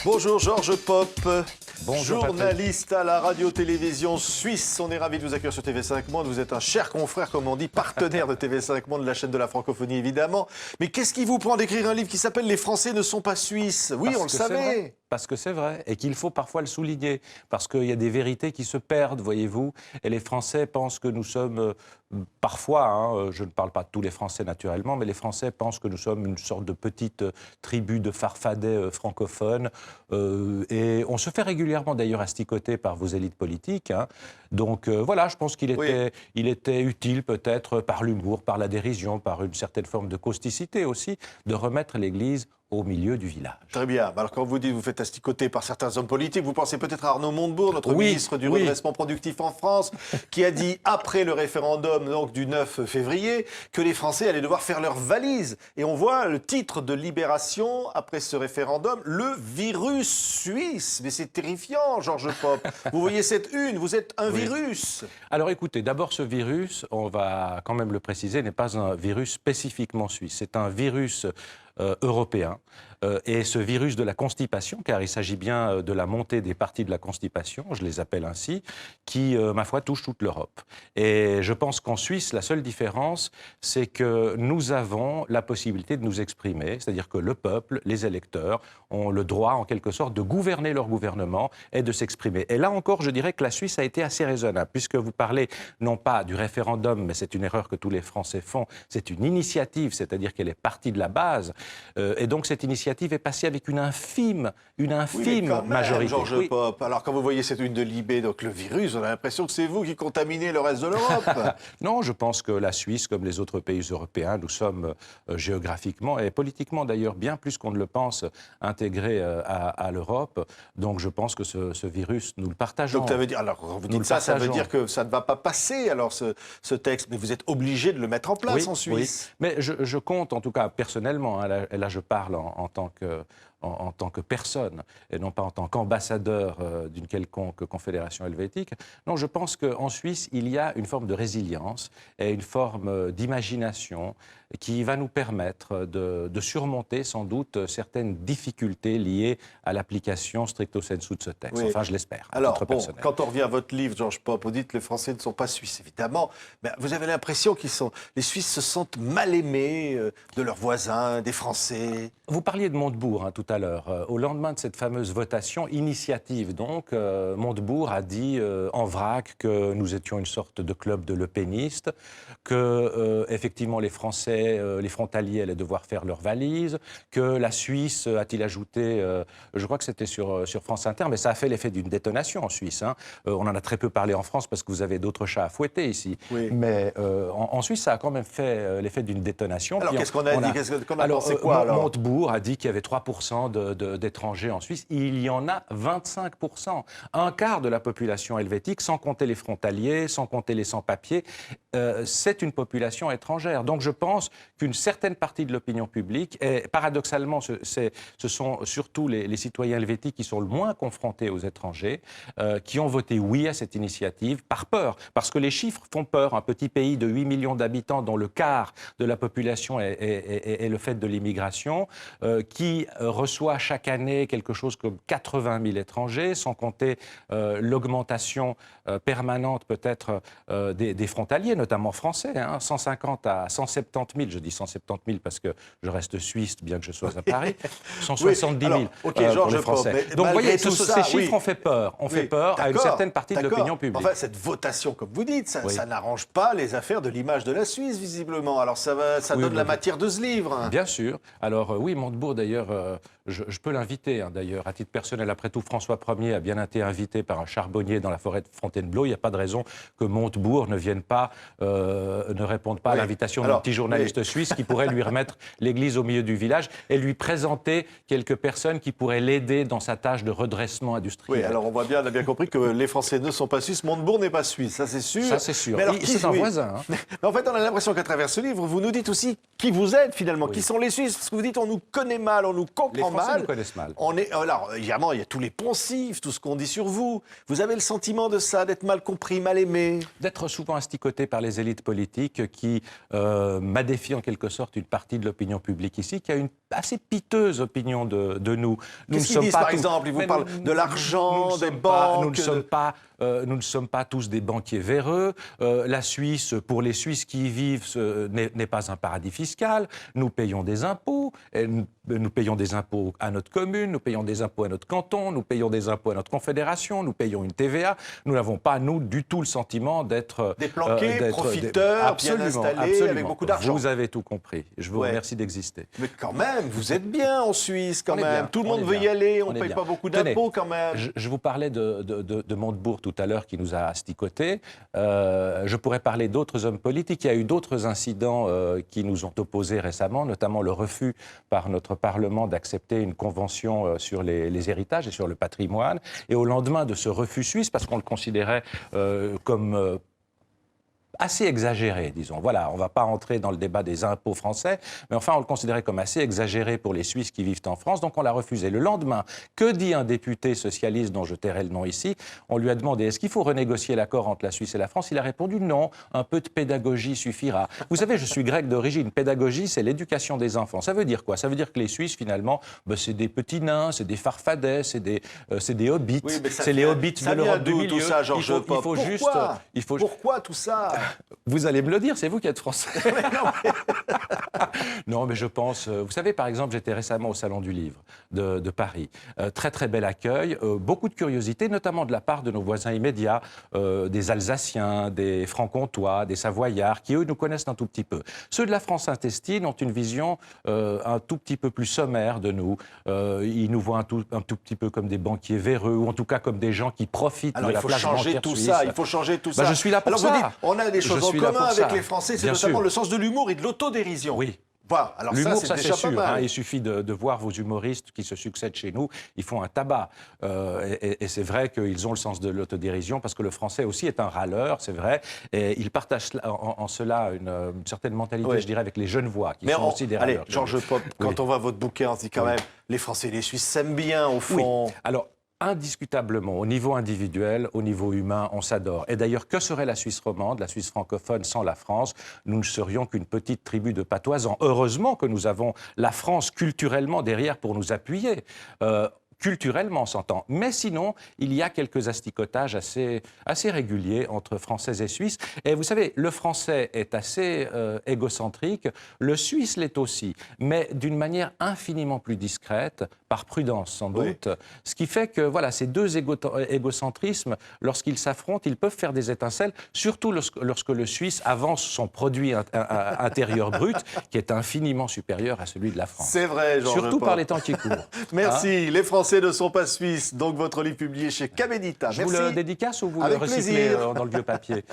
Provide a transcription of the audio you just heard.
Bonjour Georges Pop, Bonjour, journaliste à la radio-télévision suisse. On est ravis de vous accueillir sur TV5 Monde. Vous êtes un cher confrère, comme on dit, partenaire de TV5 Monde, la chaîne de la francophonie évidemment. Mais qu'est-ce qui vous prend d'écrire un livre qui s'appelle « Les Français ne sont pas suisses » ? Oui, on le savait. Parce que c'est vrai, et qu'il faut parfois le souligner, parce qu'il y a des vérités qui se perdent, voyez-vous, et les Français pensent que nous sommes, parfois, je ne parle pas de tous les Français naturellement, mais les Français pensent que nous sommes une sorte de petite tribu de farfadets francophones, et on se fait régulièrement d'ailleurs asticoter par vos élites politiques, hein. Donc voilà, je pense qu'il était, il était utile peut-être par l'humour, par la dérision, par une certaine forme de causticité aussi, de remettre l'Église au milieu du village. Très bien. Alors quand vous dites que vous faites asticoter par certains hommes politiques, vous pensez peut-être à Arnaud Montebourg, notre ministre du redressement productif en France, qui a dit après le référendum donc, du 9 février que les Français allaient devoir faire leurs valises. Et on voit le titre de Libération après ce référendum, le virus suisse. Mais c'est terrifiant, Georges Pop. Vous voyez cette une, vous êtes un virus. Alors écoutez, d'abord ce virus, on va quand même le préciser, n'est pas un virus spécifiquement suisse. C'est un virus européen. Et ce virus de la constipation, car il s'agit bien de la montée des parties de la constipation, je les appelle ainsi, qui, ma foi, touche toute l'Europe. Et je pense qu'en Suisse, la seule différence, c'est que nous avons la possibilité de nous exprimer, c'est-à-dire que le peuple, les électeurs, ont le droit, en quelque sorte, de gouverner leur gouvernement et de s'exprimer. Et là encore, je dirais que la Suisse a été assez raisonnable, puisque vous parlez non pas du référendum, mais c'est une erreur que tous les Français font, c'est une initiative, c'est-à-dire qu'elle est partie de la base. Et donc cette initiative est passée avec une infime majorité. Georges Pop. Alors quand vous voyez cette une de Libé, donc le virus, on a l'impression que c'est vous qui contaminez le reste de l'Europe. Non, je pense que la Suisse, comme les autres pays européens, nous sommes géographiquement et politiquement d'ailleurs bien plus qu'on ne le pense intégrés à l'Europe. Donc je pense que ce virus, nous le partageons. Donc ça veut dire, alors vous dites ça veut dire que ça ne va pas passer alors ce texte, mais vous êtes obligé de le mettre en place en Suisse. Oui. Mais je compte en tout cas personnellement, hein, là je parle en tant que personne, et non pas en tant qu'ambassadeur d'une quelconque confédération helvétique. Non, je pense qu'en Suisse, il y a une forme de résilience et une forme d'imagination qui va nous permettre de surmonter sans doute certaines difficultés liées à l'application stricto sensu de ce texte. Oui. Enfin, je l'espère. Alors, quand on revient à votre livre, Georges Pop, vous dites que les Français ne sont pas suisses, évidemment, mais vous avez l'impression les Suisses se sentent mal aimés de leurs voisins, des Français. Vous parliez de Montebourg tout à l'heure. Au lendemain de cette fameuse votation, initiative donc, Montebourg a dit en vrac que nous étions une sorte de club de lepénistes, que effectivement les Français, les frontaliers allaient devoir faire leurs valises, que la Suisse, a-t-il ajouté, je crois que c'était sur France Inter, mais ça a fait l'effet d'une détonation en Suisse. Hein. On en a très peu parlé en France parce que vous avez d'autres chats à fouetter ici. Oui. Mais en Suisse, ça a quand même fait l'effet d'une détonation. Alors qu'est-ce qu'on a dit qu'on a pensé quoi alors Montebourg a dit qu'il y avait 3% d'étrangers en Suisse. Il y en a 25%. Un quart de la population helvétique, sans compter les frontaliers, sans compter les sans-papiers, c'est une population étrangère. Donc je pense qu'une certaine partie de l'opinion publique, et paradoxalement, ce sont surtout les citoyens helvétiques qui sont le moins confrontés aux étrangers, qui ont voté oui à cette initiative par peur. Parce que les chiffres font peur. Un petit pays de 8 millions d'habitants dont le quart de la population est le fait de l'immigration, qui reçoit chaque année quelque chose comme 80 000 étrangers, sans compter l'augmentation permanente peut-être des frontaliers, notamment français, hein, 150 à 170 000, je dis 170 000 parce que je reste suisse bien que je sois à Paris, 170 000 pour les Français. Donc vous voyez, ces chiffres ont fait peur, à une certaine partie de l'opinion publique. Enfin, cette votation, comme vous dites, ça n'arrange pas les affaires de l'image de la Suisse, visiblement. Alors ça donne la matière de ce livre. Bien sûr. Alors oui, Montebourg d'ailleurs, je peux l'inviter d'ailleurs, à titre personnel. Après tout, François Ier a bien été invité par un charbonnier dans la forêt de Fontainebleau. Il n'y a pas de raison que Montebourg ne vienne pas, ne réponde pas à l'invitation d'un petit journaliste suisse qui pourrait lui remettre l'église au milieu du village et lui présenter quelques personnes qui pourraient l'aider dans sa tâche de redressement industriel. Oui, alors on voit bien, on a bien compris que les Français ne sont pas suisses. Montebourg n'est pas suisse, ça c'est sûr. Ça c'est sûr. C'est un voisin. Mais en fait, on a l'impression qu'à travers ce livre, vous nous dites aussi qui vous êtes finalement, qui sont les Suisses. Parce que vous dites on nous connaît mal, on nous comprend mal. Français mal. nous connaissent mal. Alors, évidemment, il y a tous les poncifs, tout ce qu'on dit sur vous. Vous avez le sentiment de ça, d'être mal compris, mal aimé? D'être souvent asticoté par les élites politiques qui m'adéfient en quelque sorte une partie de l'opinion publique ici, qui a une assez piteuse opinion de nous. Qu'est-ce qu'ils disent, par exemple? Ils vous parlent de l'argent, des banques... Nous ne sommes pas tous des banquiers véreux. La Suisse, pour les Suisses qui y vivent, n'est pas un paradis fiscal. Nous payons des impôts. Nous payons des impôts à notre commune, nous payons des impôts à notre canton, nous payons des impôts à notre confédération, nous payons une TVA. Nous n'avons pas, nous, du tout le sentiment d'être... Des planqués, profiteurs, bien installés, avec beaucoup d'argent. Vous avez tout compris. Je vous remercie d'exister. Mais quand même, vous êtes bien en Suisse, quand même. Bien, tout le monde veut y aller, on ne paye bien. pas beaucoup d'impôts, quand même. Je vous parlais de Montebourg tout à l'heure, qui nous a asticotés. Je pourrais parler d'autres hommes politiques. Il y a eu d'autres incidents qui nous ont opposés récemment, notamment le refus par notre Parlement d'accepter une convention sur les héritages et sur le patrimoine. Et au lendemain de ce refus suisse, parce qu'on le considérait comme... assez exagéré, disons. Voilà, on ne va pas entrer dans le débat des impôts français, mais enfin, on le considérait comme assez exagéré pour les Suisses qui vivent en France, donc on l'a refusé. Le lendemain, que dit un député socialiste dont je tairai le nom ici? On lui a demandé, est-ce qu'il faut renégocier l'accord entre la Suisse et la France? Il a répondu non, un peu de pédagogie suffira. Vous savez, je suis grec d'origine. Pédagogie, c'est l'éducation des enfants. Ça veut dire quoi? Ça veut dire que les Suisses, finalement, c'est des petits nains, c'est des farfadets, c'est des hobbits. Oui, c'est les hobbits de l'Europe du milieu. Tout ça, Georges Pop. Pourquoi tout ça? Vous allez me le dire, c'est vous qui êtes français. Non, mais je pense... vous savez, par exemple, j'étais récemment au Salon du Livre de Paris. Très, très bel accueil. Beaucoup de curiosité, notamment de la part de nos voisins immédiats, des Alsaciens, des Franc-Comtois, des Savoyards, qui, eux, nous connaissent un tout petit peu. Ceux de la France intestine ont une vision un tout petit peu plus sommaire de nous. Ils nous voient un tout petit peu comme des banquiers véreux, ou en tout cas comme des gens qui profitent de la place bancaire suisse. Il faut changer tout ça. Je suis là pour ça. Vous dites, on a des choses en commun avec les Français, c'est notamment le sens de l'humour et de l'autodérision. Oui. Voilà. Alors l'humour, ça, c'est déjà sûr. pas mal. Il suffit de voir vos humoristes qui se succèdent chez nous. Ils font un tabac. Et c'est vrai qu'ils ont le sens de l'autodérision parce que le français aussi est un râleur, c'est vrai. Et ils partagent en cela une certaine mentalité, je dirais, avec les Genevois, qui sont aussi des râleurs. Allez, Georges Pop, quand on voit votre bouquin, on se dit quand même, les Français et les Suisses s'aiment bien, au fond. Oui. Alors, indiscutablement, au niveau individuel, au niveau humain, on s'adore. Et d'ailleurs, que serait la Suisse romande, la Suisse francophone sans la France? Nous ne serions qu'une petite tribu de patoisans. Heureusement que nous avons la France culturellement derrière pour nous appuyer. Culturellement, on s'entend. Mais sinon, il y a quelques asticotages assez réguliers entre Français et Suisses. Et vous savez, le Français est assez égocentrique, le Suisse l'est aussi, mais d'une manière infiniment plus discrète, par prudence sans doute. Ce qui fait que voilà, ces deux égocentrismes, lorsqu'ils s'affrontent, ils peuvent faire des étincelles, surtout lorsque le Suisse avance son produit intérieur brut, qui est infiniment supérieur à celui de la France. C'est vrai, Georges Pop. Surtout par les temps qui courent. Merci. Les Français ne sont pas suisses. Donc votre livre publié chez Camedita. Je vous le dédicace ou vous le recyclez dans le vieux papier?